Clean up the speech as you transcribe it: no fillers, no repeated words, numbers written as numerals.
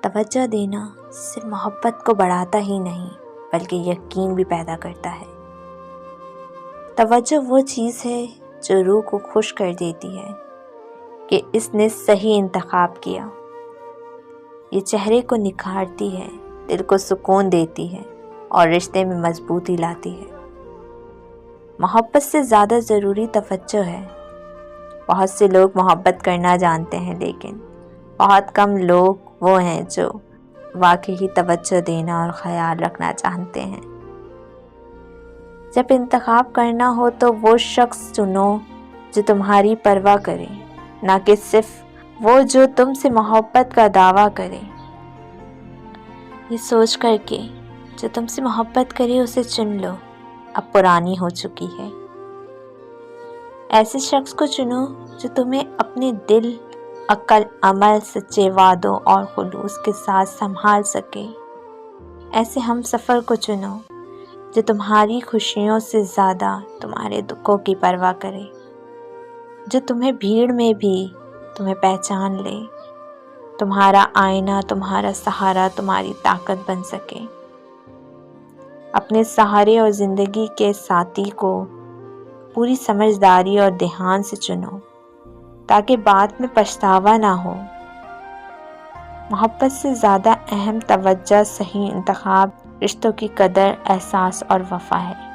توجہ دینا صرف محبت کو بڑھاتا ہی نہیں بلکہ یقین بھی پیدا کرتا ہے۔ توجہ وہ چیز ہے جو روح کو خوش کر دیتی ہے کہ اس نے صحیح انتخاب کیا۔ یہ چہرے کو نکھارتی ہے، دل کو سکون دیتی ہے اور رشتے میں مضبوطی لاتی ہے۔ محبت سے زیادہ ضروری توجہ ہے۔ بہت سے لوگ محبت کرنا جانتے ہیں لیکن بہت کم لوگ وہ ہیں جو واقعی توجہ دینا اور خیال رکھنا جانتے ہیں۔ جب انتخاب کرنا ہو تو وہ شخص چنو جو تمہاری پرواہ کرے، نہ کہ صرف وہ جو تم سے محبت کا دعویٰ کرے۔ یہ سوچ کر کہ جو تم سے محبت کرے اسے چن لو، اب پرانی ہو چکی ہے۔ ایسے شخص کو چنو جو تمہیں اپنے دل، عقل، عمل، سچے وعدوں اور خلوص کے ساتھ سنبھال سکے۔ ایسے ہم سفر کو چنو جو تمہاری خوشیوں سے زیادہ تمہارے دکھوں کی پرواہ کرے، جو تمہیں بھیڑ میں بھی تمہیں پہچان لے، تمہارا آئینہ، تمہارا سہارا، تمہاری طاقت بن سکے۔ اپنے سہارے اور زندگی کے ساتھی کو پوری سمجھداری اور دھیان سے چنو تاکہ بعد میں پچھتاوا نہ ہو۔ محبت سے زیادہ اہم توجہ، صحیح انتخاب، رشتوں کی قدر، احساس اور وفا ہے۔